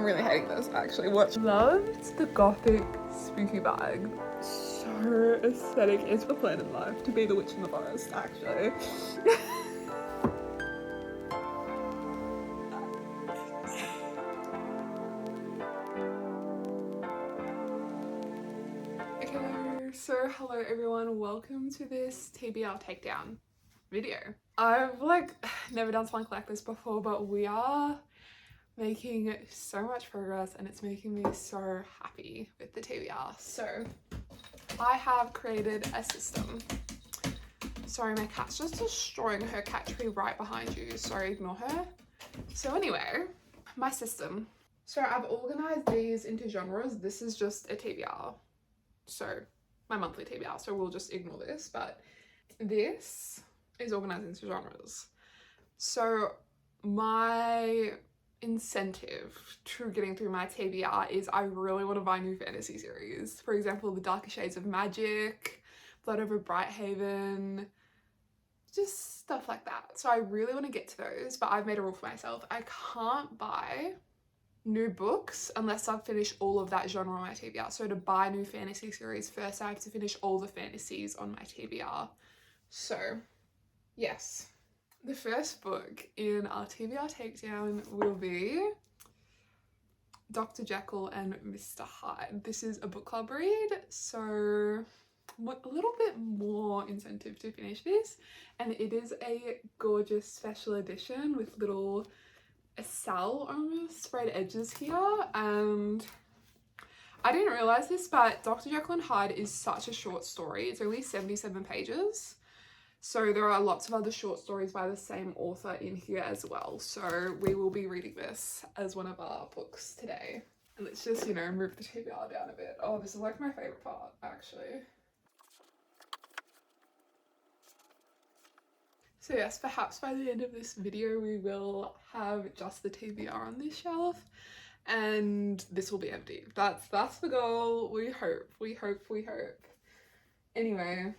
really hating this actually. What? Loved the gothic spooky bag. So aesthetic. It's for planet life to be the witch in the forest actually. Okay, so hello everyone, welcome to this TBR takedown video. I've never done something like this before, but we are making so much progress and it's making me so happy with the TBR. So I have created a system. Sorry, my cat's just destroying her cat tree right behind you, sorry, ignore her. So anyway, my system. So I've organized these into genres. This is just a TBR, so my monthly TBR, so we'll just ignore this, but this is organized into genres. So my incentive to getting through my TBR is I really want to buy new fantasy series. For example, The Darker Shades of Magic, Blood Over Brighthaven, just stuff like that. So I really want to get to those, but I've made a rule for myself. I can't buy new books unless I've finished all of that genre on my TBR. So to buy new fantasy series, first I have to finish all the fantasies on my TBR. So yes, the first book in our TBR takedown will be Dr. Jekyll and Mr. Hyde. This is a book club read, so a little bit more incentive to finish this, and it is a gorgeous special edition with little cell almost sprayed edges here. And I didn't realize this, but Dr. Jekyll and Hyde is such a short story. It's only 77 pages. So there are lots of other short stories by the same author in here as well. So we will be reading this as one of our books today. And let's just, you know, move the TBR down a bit. Oh, this is like my favorite part, actually. So yes, perhaps by the end of this video, we will have just the TBR on this shelf and this will be empty. That's the goal. We hope. Anyway.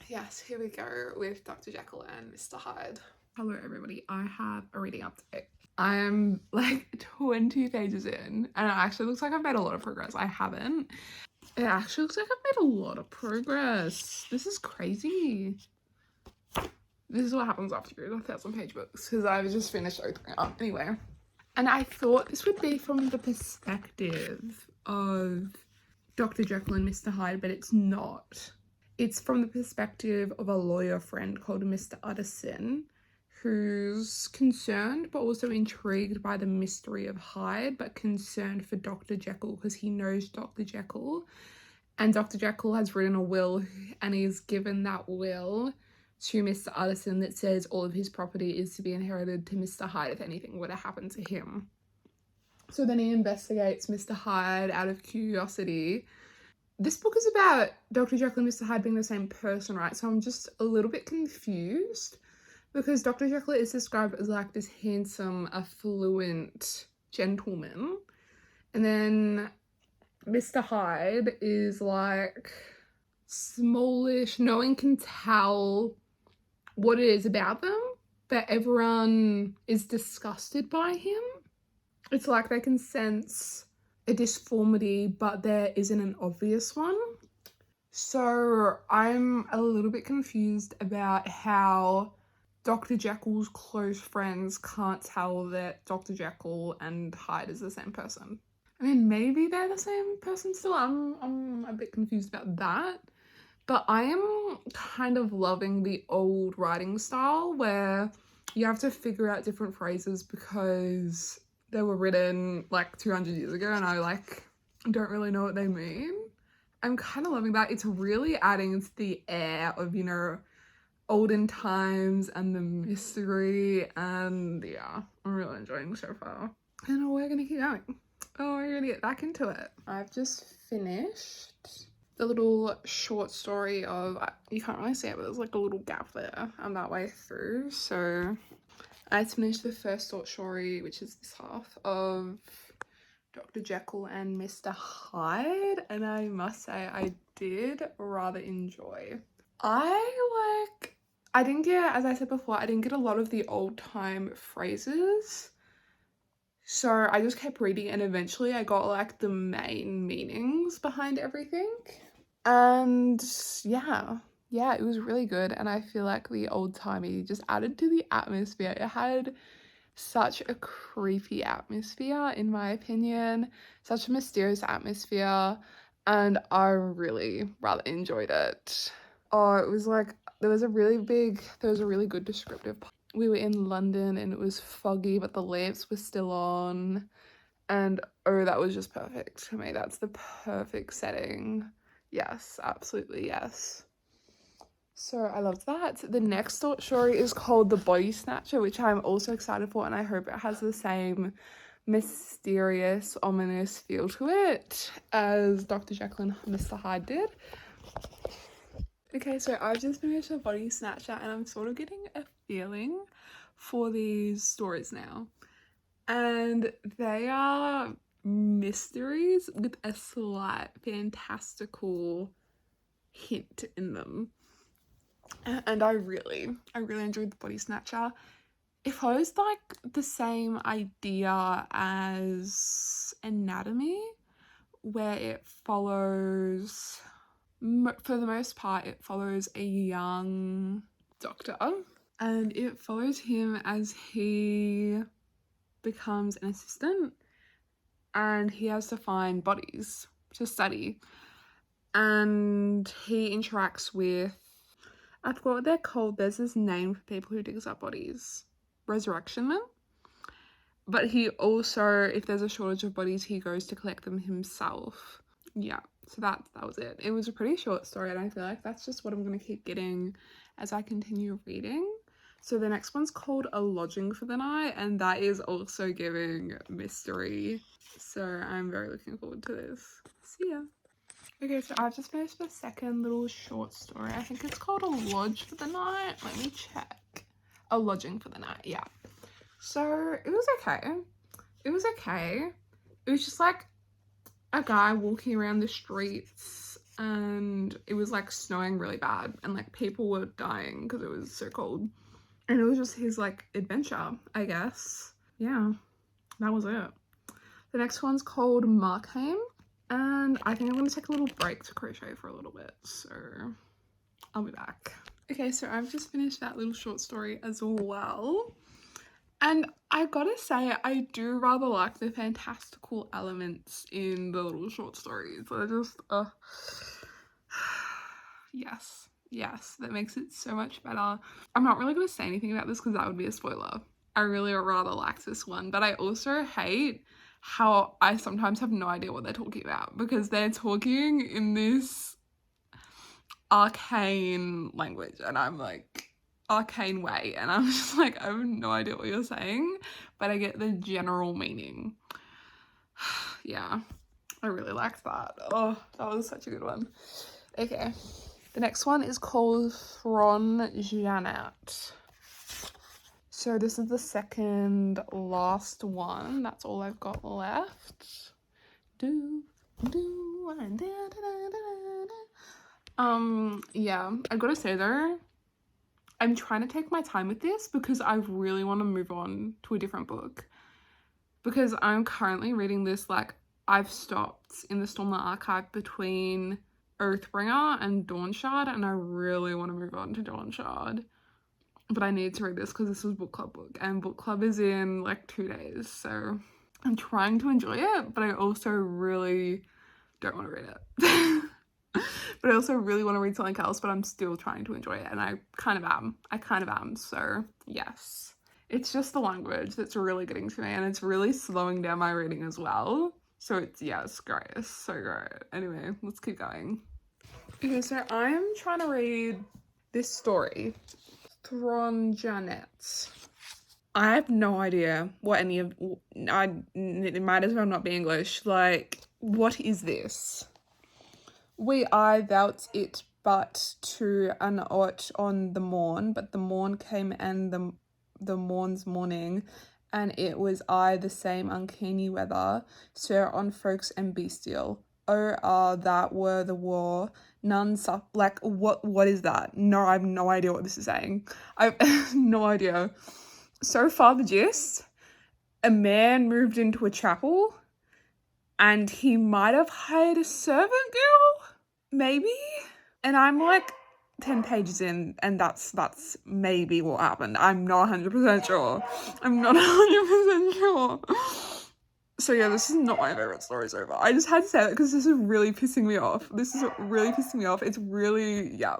Yes, here we go with Dr. Jekyll and Mr. Hyde. Hello everybody, I have a reading update. I am like 20 pages in and it actually looks like I've made a lot of progress. I haven't. It actually looks like I've made a lot of progress. This is crazy. This is what happens after you read 1,000-page books, because I've just finished opening up anyway. And I thought this would be from the perspective of Dr. Jekyll and Mr. Hyde, but it's not. It's from the perspective of a lawyer friend called Mr. Utterson, who's concerned but also intrigued by the mystery of Hyde, but concerned for Dr. Jekyll because he knows Dr. Jekyll. And Dr. Jekyll has written a will and he's given that will to Mr. Utterson that says all of his property is to be inherited to Mr. Hyde if anything were to happen to him. So then he investigates Mr. Hyde out of curiosity. This book is about Dr. Jekyll and Mr. Hyde being the same person, right? So I'm just a little bit confused because Dr. Jekyll is described as like this handsome, affluent gentleman. And then Mr. Hyde is like smallish. No one can tell what it is about them, but everyone is disgusted by him. It's like they can sense a disformity, but there isn't an obvious one. So I'm a little bit confused about how Dr. Jekyll's close friends can't tell that Dr. Jekyll and Hyde is the same person. I mean, maybe they're the same person still. I'm a bit confused about that. But I am kind of loving the old writing style where you have to figure out different phrases because they were written like 200 years ago and I don't really know what they mean. I'm kind of loving that. It's really adding to the air of, you know, olden times and the mystery, and yeah, I'm really enjoying so far. And we're gonna keep going. Oh, we're gonna get back into it. I've just finished the little short story of, you can't really see it, but there's like a little gap there. I'm that way through, so I finished the first short story, which is this half of Dr. Jekyll and Mr. Hyde, and I must say I did rather enjoy. I didn't get, as I said before, I didn't get a lot of the old time phrases, So I just kept reading and eventually I got like the main meanings behind everything. And yeah, it was really good. And I feel like the old-timey just added to the atmosphere. It had such a creepy atmosphere, in my opinion, such a mysterious atmosphere, and I really rather enjoyed it. Oh, it was like there was a really good descriptive part. We were in London and it was foggy, but the lamps were still on. And oh, that was just perfect for me. That's the perfect setting. Yes, absolutely, yes. So I loved that. The next story is called The Body Snatcher, which I'm also excited for, and I hope it has the same mysterious, ominous feel to it as Dr. Jekyll and Mr. Hyde did. Okay, so I've just finished The Body Snatcher, and I'm sort of getting a feeling for these stories now. And they are mysteries with a slight fantastical hint in them. And I really enjoyed The Body Snatcher. It follows like the same idea as Anatomy, where it follows, for the most part, it follows a young doctor, and it follows him as he becomes an assistant and he has to find bodies to study, and he interacts with, I forgot what they're called, there's this name for people who digs up bodies, resurrection men. But he also, if there's a shortage of bodies, he goes to collect them himself. Yeah, so that was it. It was a pretty short story, and I feel like that's just what I'm going to keep getting as I continue reading. So the next one's called A Lodging for the Night, and that is also giving mystery. So I'm very looking forward to this. See ya. Okay, so I've just finished the second little short story. I think it's called A Lodge for the Night. Let me check. A Lodging for the Night, yeah. So it was okay. It was okay. It was just like a guy walking around the streets and it was like snowing really bad and like people were dying because it was so cold. And it was just his like adventure, I guess. Yeah, that was it. The next one's called Markheim, and I think I'm gonna take a little break to crochet for a little bit, so I'll be back. Okay, so I've just finished that little short story as well. And I gotta say, I do rather like the fantastical elements in the little short stories. They're just, yes, that makes it so much better. I'm not really gonna say anything about this because that would be a spoiler. I really rather like this one, but I also hate how I sometimes have no idea what they're talking about because they're talking in this arcane language and I'm like, arcane way, and I'm just like, I have no idea what you're saying, but I get the general meaning. Yeah, I really liked that. Oh, that was such a good one. Okay, the next one is called Thron Janet. So this is the second last one. That's all I've got left. Yeah, I gotta say though, I'm trying to take my time with this because I really want to move on to a different book. Because I'm currently reading this, like, I've stopped in the Stormlight Archive between Oathbringer and Dawnshard, and I really want to move on to Dawnshard. But I need to read this because this was book club book, and book club is in like 2 days, so I'm trying to enjoy it, but I also really don't want to read it. But I also really want to read something else, but I'm still trying to enjoy it, and I kind of am, so yes. It's just the language that's really getting to me, and it's really slowing down my reading as well. So it's great. It's so great. Anyway, let's keep going. Okay, so I'm trying to read this story, Thron Janet. I have no idea what any of, it might as well not be English. Like, what is this? We I thought it but to an ought on the morn, but the morn came and the morn's morning, and it was I the same uncanny weather, sir on folks and bestial. Oh, that were the war, none like, what is that? No, I have no idea what this is saying. I have no idea. So far the gist, a man moved into a chapel and he might have hired a servant girl, maybe? And I'm like 10 pages in, and that's maybe what happened. I'm not 100% sure. I'm not 100% sure. So yeah, this is not my favorite story so far. I just had to say that because this is really pissing me off. It's really, yeah.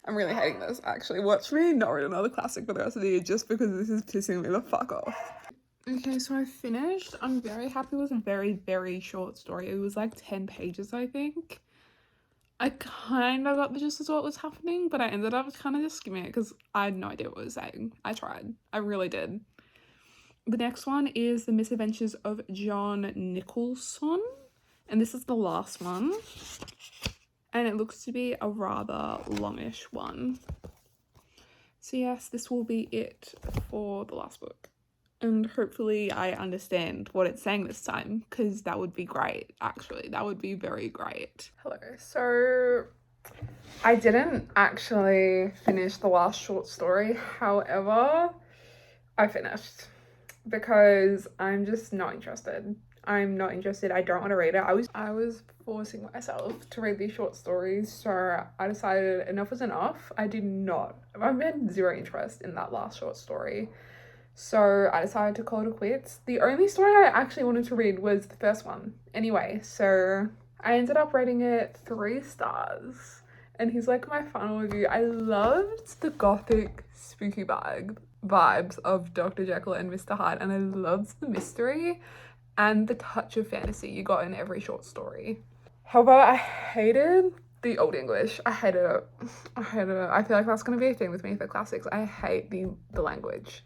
I'm really hating this, actually. Watch me not read another classic for the rest of the year just because this is pissing me the fuck off. Okay, so I finished. I'm very happy with a very, very short story. It was like 10 pages, I think. I kind of got the gist of what was happening, but I ended up kind of just skimming it because I had no idea what it was saying. I tried. I really did. The next one is The Misadventures of John Nicholson, and this is the last one. And it looks to be a rather longish one. So yes, this will be it for the last book. And hopefully I understand what it's saying this time, because that would be great, actually. That would be very great. Hello. So I didn't actually finish the last short story. However, I finished because I'm just not interested. I'm not interested. I don't want to read it. I was forcing myself to read these short stories, so I decided enough was enough. I had zero interest in that last short story. So I decided to call it quits. The only story I actually wanted to read was the first one. Anyway, so I ended up rating it 3 stars. And here's like my final review. I loved the gothic spooky vibes of Dr. Jekyll and Mr. Hyde, and I loved the mystery and the touch of fantasy you got in every short story. However, I hated the Old English. I hated it. I feel like that's going to be a thing with me for classics. I hate the language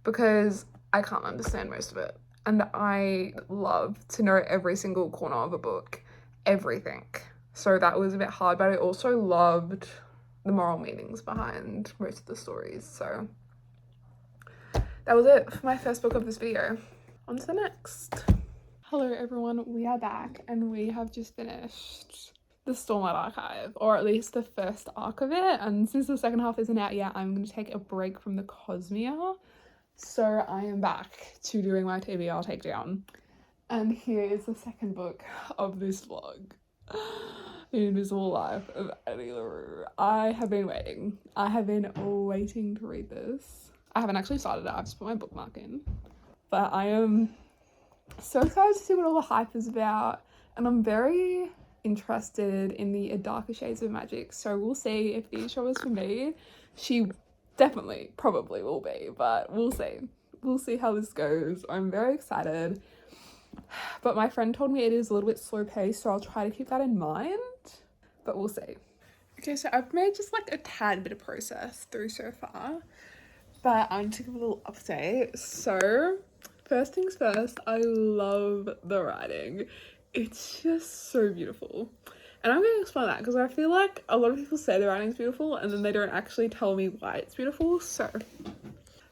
because I can't understand most of it. And I love to know every single corner of a book, everything. So that was a bit hard, but I also loved the moral meanings behind most of the stories. So that was it for my first book of this video. On to the next. Hello everyone, we are back and we have just finished the Stormlight Archive, or at least the first arc of it. And since the second half isn't out yet, I'm going to take a break from the Cosmere. So I am back to doing my TBR takedown. And here is the second book of this vlog. The Invisible Life of Annie LaRue. I have been waiting. To read this. I haven't actually started it. I've just put my bookmark in. But I am so excited to see what all the hype is about. And I'm very interested in the darker shades of magic. So we'll see if these show is for me. She definitely, probably will be, but we'll see. We'll see how this goes. I'm very excited. But my friend told me it is a little bit slow paced, so I'll try to keep that in mind. But we'll see. Okay, so I've made just like a tad bit of process through so far. But I'm to give a little update. So, first things first, I love the writing. It's just so beautiful. And I'm going to explain that because I feel like a lot of people say the writing's beautiful and then they don't actually tell me why it's beautiful. So,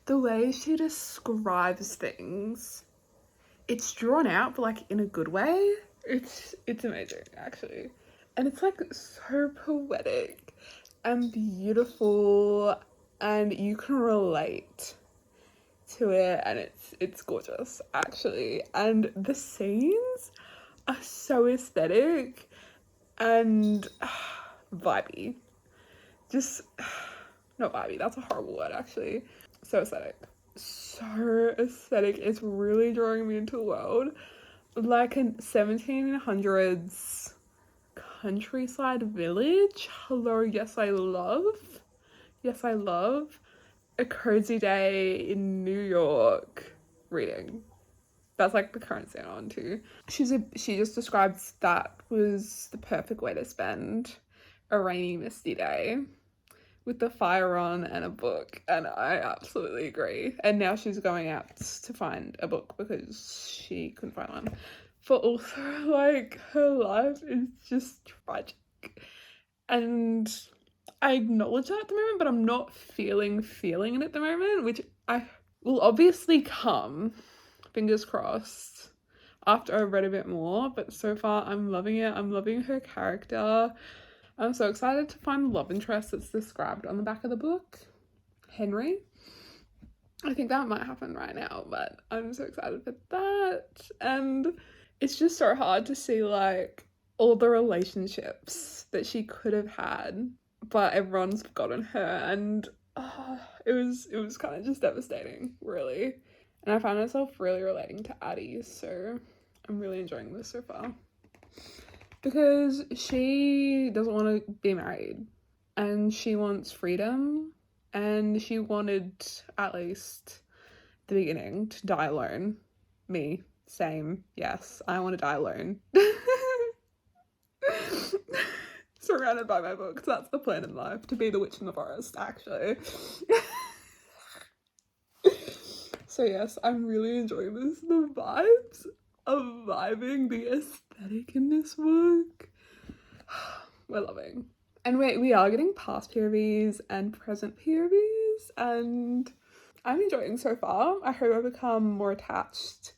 the way she describes things, it's drawn out, but like in a good way. It's amazing, actually. And it's like so poetic and beautiful, and you can relate to it, and it's gorgeous, actually. And the scenes are so aesthetic and vibey. Just not vibey, that's a horrible word, actually. So aesthetic. It's really drawing me into the world. Like a 1700s countryside village. Hello, yes I love a cozy day in New York reading. That's like the current scene on too. She just describes that was the perfect way to spend a rainy, misty day with the fire on and a book, and I absolutely agree. And now she's going out to find a book because she couldn't find one. But also, like, her life is just tragic. And I acknowledge that at the moment, but I'm not feeling it at the moment, which I will obviously come, fingers crossed, after I've read a bit more. But so far, I'm loving it. I'm loving her character. I'm so excited to find the love interest that's described on the back of the book, Henry. I think that might happen right now, but I'm so excited for that. And it's just so hard to see like all the relationships that she could have had, but everyone's forgotten her, and it was kind of just devastating, really. And I find myself really relating to Addie, so I'm really enjoying this so far. Because she doesn't want to be married, and she wants freedom, and she wanted, at least the beginning, to die alone. Me, same, yes, I want to die alone. Surrounded by my books, that's the plan in life, to be the witch in the forest, actually. So yes, I'm really enjoying this. The vibes of vibing, the aesthetic in this book, we're loving. And we are getting past POVs and present POVs, and I'm enjoying so far. I hope I become more attached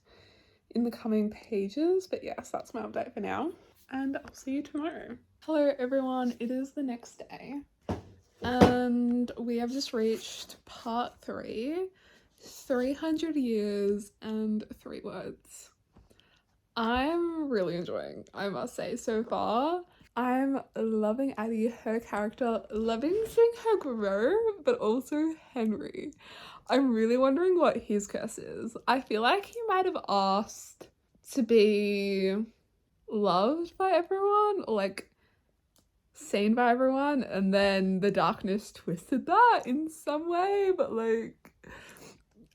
in the coming pages, but yes, that's my update for now, and I'll see you tomorrow. Hello everyone, it is the next day, and we have just reached part 3, 300 years and 3 words. I'm really enjoying, I must say, so far. I'm loving Addie, her character, loving seeing her grow, but also Henry. I'm really wondering what his curse is. I feel like he might have asked to be loved by everyone, or like seen by everyone, and then the darkness twisted that in some way, but like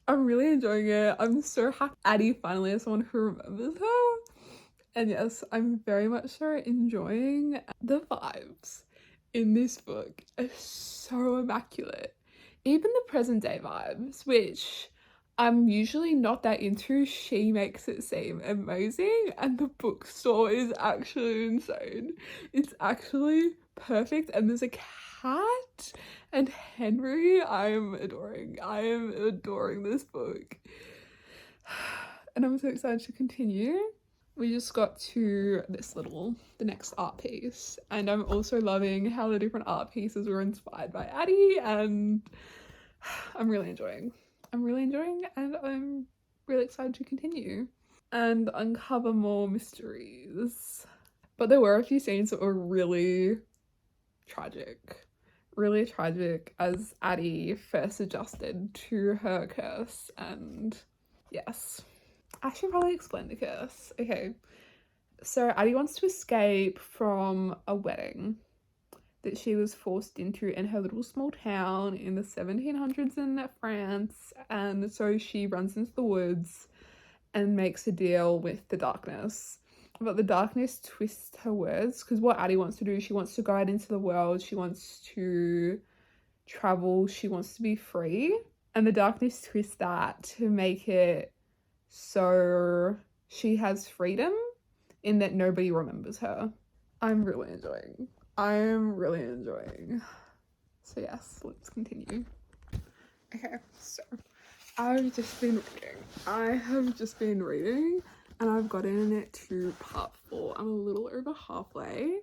I'm really enjoying it. I'm so happy Addie finally has someone who remembers her. And yes, I'm very much so enjoying the vibes in this book are so immaculate. Even the present day vibes, which I'm usually not that into, she makes it seem amazing, and the bookstore is actually insane. It's actually perfect, and there's a cat, and Henry, I am adoring this book. And I'm so excited to continue. We just got to the next art piece, and I'm also loving how the different art pieces were inspired by Addie, and I'm really enjoying, and I'm really excited to continue and uncover more mysteries. But there were a few scenes that were really tragic as Addie first adjusted to her curse, and yes. I should probably explain the curse. Okay, so Addie wants to escape from a wedding that she was forced into in her little small town in the 1700s in France, and so she runs into the woods and makes a deal with the darkness. But the darkness twists her words, because what Addie wants to do, she wants to go out into the world, she wants to travel, she wants to be free, and the darkness twists that to make it so she has freedom in that nobody remembers her. I'm really enjoying. So yes, let's continue. Okay, so I have just been reading and I've gotten it to part 4. I'm a little over halfway.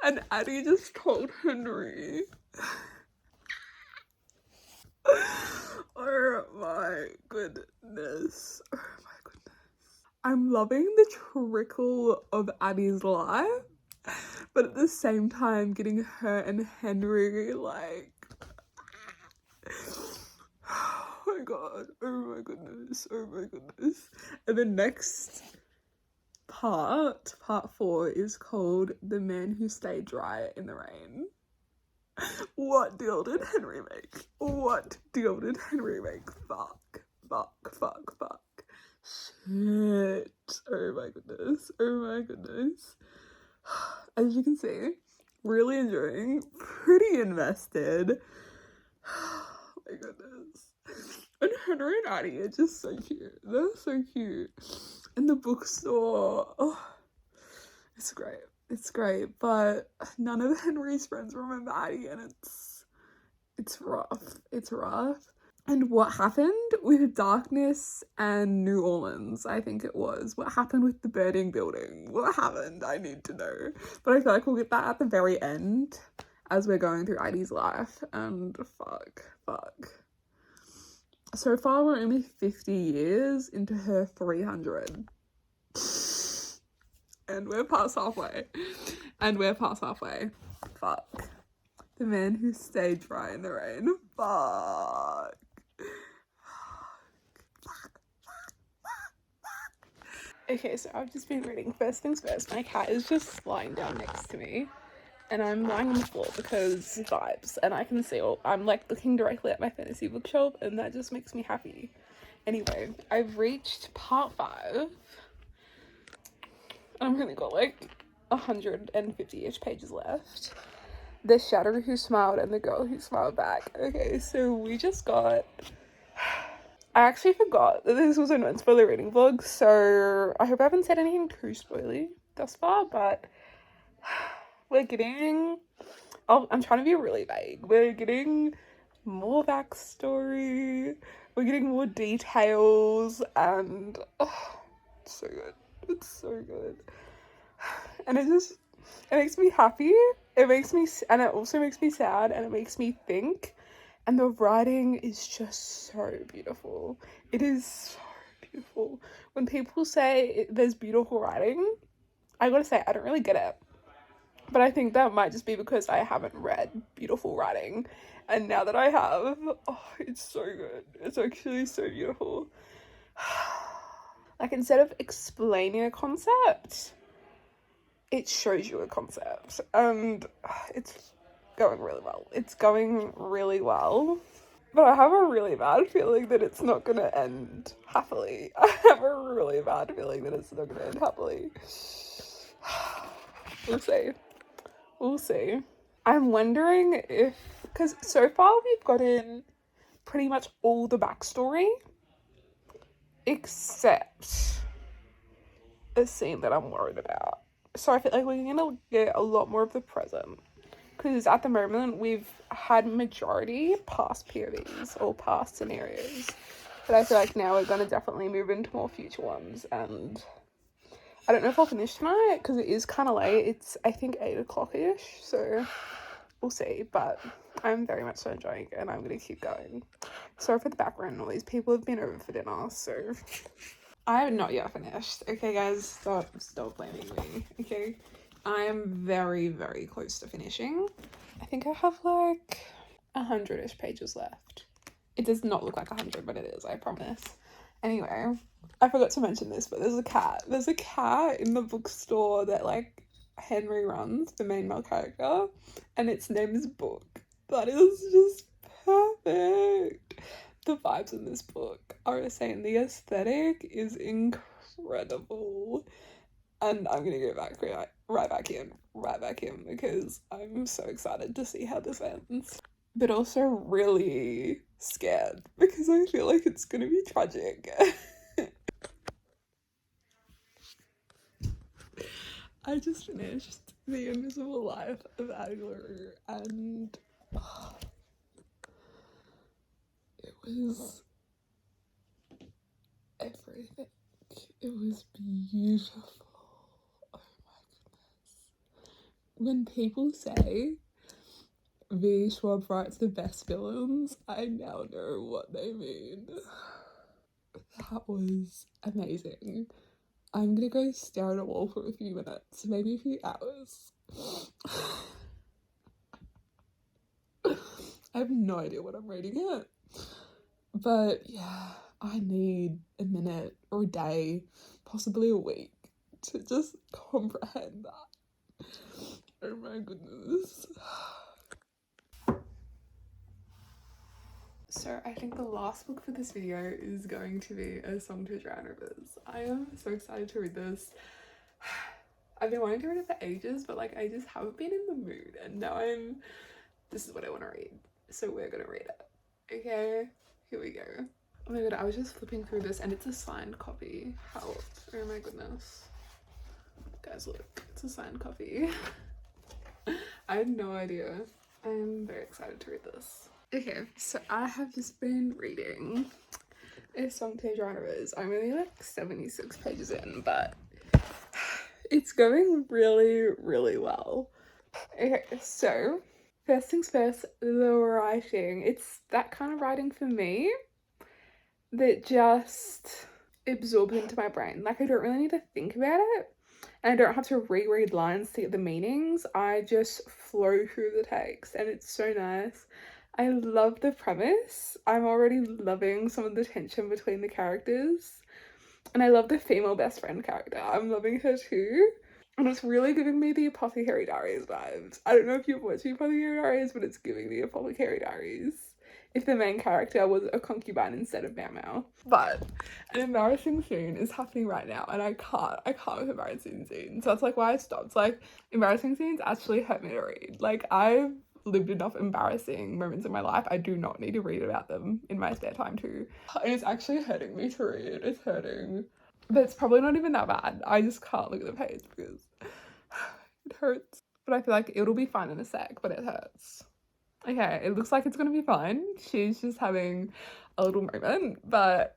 And Addie just told Henry. Oh my goodness. I'm loving the trickle of Addie's life, but at the same time getting her and Henry like, oh my god, oh my goodness. And the next part 4, is called The Man Who Stayed Dry in the Rain. What deal did Henry make? Fuck. Shit. Oh my goodness. As you can see, really enjoying, pretty invested. Oh my goodness. And Henry and Addie are just so cute. They're so cute. And the bookstore, oh, it's great, but none of Henry's friends remember Addie, and it's rough. And what happened with Darkness and New Orleans, I think it was. What happened with the burning building? What happened? I need to know. But I feel like we'll get that at the very end as we're going through Addie's life. And fuck. So far, we're only 50 years into her 300. And we're past halfway. Fuck. The man who stayed dry in the rain. Fuck. Okay, so I've just been reading. First things first, my cat is just lying down next to me. And I'm lying on the floor because vibes. And I can see I'm like looking directly at my fantasy bookshelf, and that just makes me happy. Anyway, I've reached part 5. I've only got like 150-ish pages left. The Shadow Who Smiled and the Girl Who Smiled Back. Okay, so we just got... I actually forgot that this was a non-spoiler reading vlog, so I hope I haven't said anything too spoily thus far, but we're getting... Oh, I'm trying to be really vague. We're getting more backstory, we're getting more details, and it's so good. It's so good. And it makes me happy. And it also makes me sad, and it makes me think. And the writing is just so beautiful. It is so beautiful. When people say there's beautiful writing, I gotta say, I don't really get it. But I think that might just be because I haven't read beautiful writing. And now that I have, oh, it's so good. It's actually so beautiful. Like, instead of explaining a concept, it shows you a concept. And it's going really well. It's going really well. But I have a really bad feeling that it's not going to end happily. I have a really bad feeling that it's not going to end happily. We'll see. We'll see. I'm wondering if... Because so far we've gotten pretty much all the backstory. Except a scene that I'm worried about. So I feel like we're going to get a lot more of the present. Because at the moment, we've had majority past POVs or past scenarios. But I feel like now we're going to definitely move into more future ones. And I don't know if I'll finish tonight because it is kind of late. It's, I think, 8 o'clock-ish. So we'll see. But I'm very much so enjoying it, and I'm going to keep going. Sorry for the background noise. People have been over for dinner, so... I have not yet finished. Okay, guys, stop blaming me, okay? I am very, very close to finishing. I think I have like 100-ish pages left. It does not look like 100, but it is, I promise. Anyway, I forgot to mention this, but there's a cat. There's a cat in the bookstore that like Henry runs, the main male character, and its name is Book. That is just perfect. The vibes in this book are insane. The aesthetic is incredible. And I'm gonna go back right back in because I'm so excited to see how this ends. But also really scared because I feel like it's gonna be tragic. I just finished The Invisible Life of Adler, and it was everything. It was beautiful. Oh my goodness. When people say V. Schwab writes the best villains, I now know what they mean. That was amazing. I'm gonna go stare at a wall for a few minutes, maybe a few hours. I have no idea what I'm reading yet. But yeah, I need a minute or a day, possibly a week, to just comprehend that. Oh my goodness. So I think the last book for this video is going to be A Song to Drown Rivers. I am so excited to read this. I've been wanting to read it for ages, but like I just haven't been in the mood, and now this is what I want to read. So we're gonna read it. Okay, here we go. Oh my god, I was just flipping through this and it's a signed copy. Help. Oh my goodness. Guys, look, it's a signed copy. I had no idea. I'm very excited to read this. Okay, so I have just been reading A Song to Drown Rivers. I'm only like 76 pages in, but it's going really, really well. Okay, so first things first, the writing. It's that kind of writing for me that just absorb into my brain. Like, I don't really need to think about it, and I don't have to reread lines to get the meanings. I just flow through the text, and it's so nice. I love the premise. I'm already loving some of the tension between the characters, and I love the female best friend character. I'm loving her too. And it's really giving me the Apothecary Diaries vibes. I don't know if you've watched the Apothecary Diaries, but it's giving the Apothecary Diaries if the main character was a concubine instead of Mau Mau. But an embarrassing scene is happening right now, and I can't with embarrassing scenes. So that's like why I stopped. Like, embarrassing scenes actually hurt me to read. Like, I've lived enough embarrassing moments in my life. I do not need to read about them in my spare time too. And it's actually hurting me to read. It's hurting. But it's probably not even that bad. I just can't look at the page because it hurts. But I feel like it'll be fine in a sec, but it hurts. Okay, it looks like it's gonna be fine. She's just having a little moment, but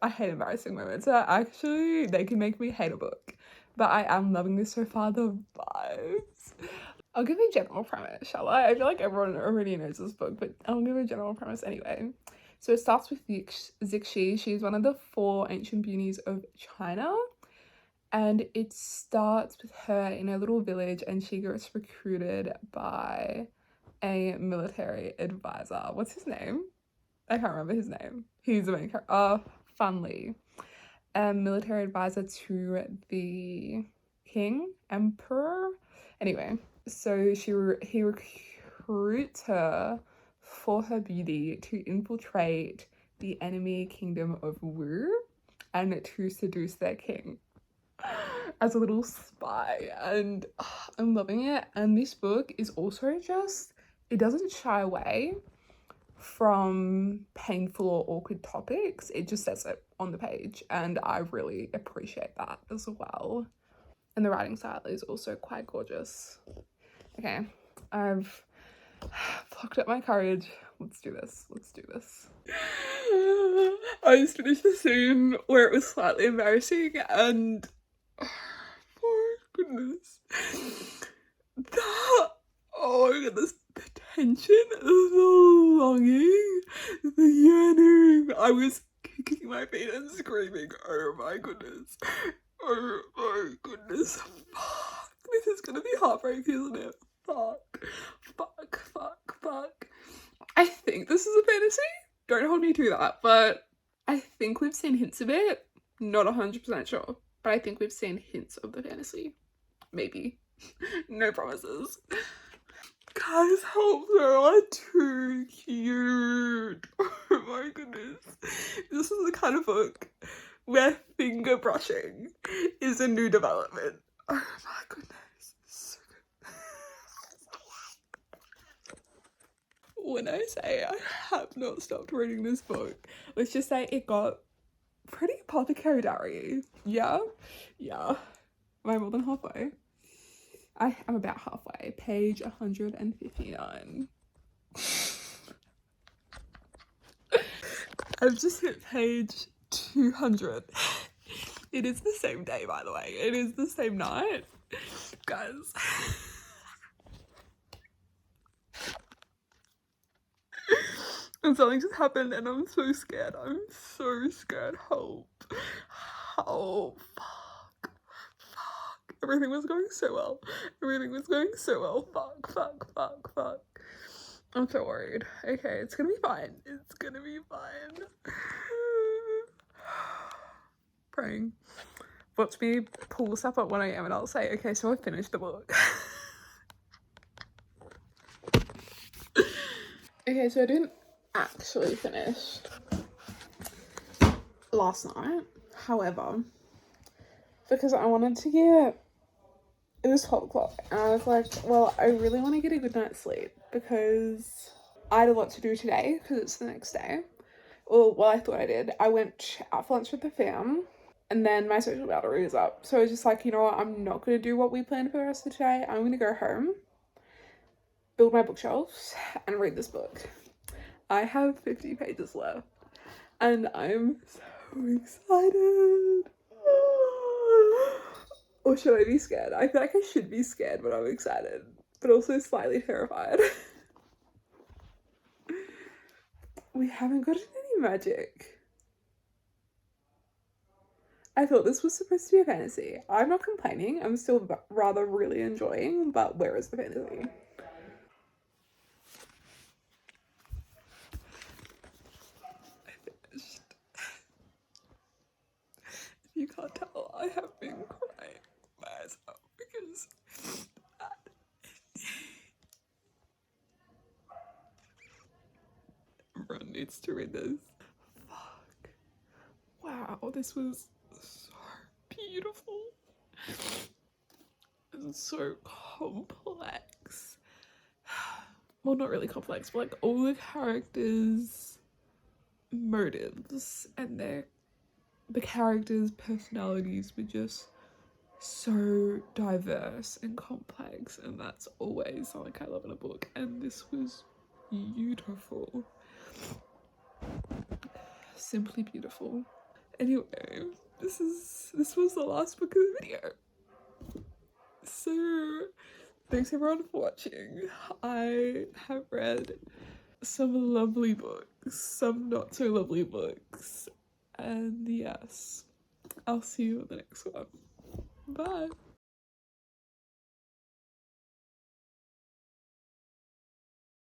I hate embarrassing moments. Actually, they can make me hate a book. But I am loving this so far, the vibes. I'll give a general premise, shall I? I feel like everyone already knows this book, but I'll give a general premise anyway. So it starts with Zixi. She's one of the 4 ancient beauties of China. And it starts with her in a little village, and she gets recruited by a military advisor. What's his name? I can't remember his name. He's the main character. Fan Li. A military advisor to the king, emperor. Anyway, so he recruits her for her beauty to infiltrate the enemy kingdom of Wu and to seduce their king as a little spy. And I'm loving it. And this book is also just, it doesn't shy away from painful or awkward topics. It just says it on the page, and I really appreciate that as well. And the writing style is also quite gorgeous. Okay, I've plucked up my courage. Let's do this. I just finished the scene where it was slightly embarrassing, and oh goodness, oh my goodness, the tension, the longing, the yearning. I was kicking my feet and screaming, oh my goodness, fuck, this is gonna be heartbreaking, isn't it? Fuck. I think this is a fantasy. Don't hold me to that, but I think we've seen hints of it. Not 100% sure, but I think we've seen hints of the fantasy. Maybe. No promises. Guys, help, they are too cute. Oh my goodness. This is the kind of book where finger brushing is a new development. Oh my goodness. So good. When I say I have not stopped reading this book, let's just say it got pretty apothecary diary. Yeah. Am I more than halfway? I am about halfway. Page 159. I've just hit page 200. It is the same day, by the way. It is the same night. Guys. And something just happened, and I'm so scared. Help. Fuck. Everything was going so well. Fuck. I'm so worried. Okay, it's gonna be fine. Praying. Watch me pull this up at 1 a.m. and I'll say, okay, so I finished the book. Okay, so I didn't actually finish last night. However, because I wanted to get, it was 12 o'clock, and I was like, well, I really want to get a good night's sleep because I had a lot to do today because it's the next day. Well, I thought I did. I went out for lunch with the fam, and then my social battery is up. So I was just like, you know what, I'm not going to do what we planned for the rest of the day. I'm going to go home, build my bookshelves, and read this book. I have 50 pages left, and I'm so excited. Or should I be scared? I feel like I should be scared, but I'm excited, but also slightly terrified. We haven't gotten any magic. I thought this was supposed to be a fantasy. I'm not complaining. I'm still rather really enjoying, but where is the fantasy? I finished. If you can't tell, I have been crying myself because everyone needs to read this. Fuck. Wow, this was so beautiful. It's so complex. Well, not really complex, but like all the characters' motives and the characters' personalities were just so diverse and complex, and that's always something I love in a book, and this was beautiful. Simply beautiful. Anyway, this was the last book of the video. So thanks everyone for watching. I have read some lovely books, some not so lovely books, and yes, I'll see you in the next one. Bye.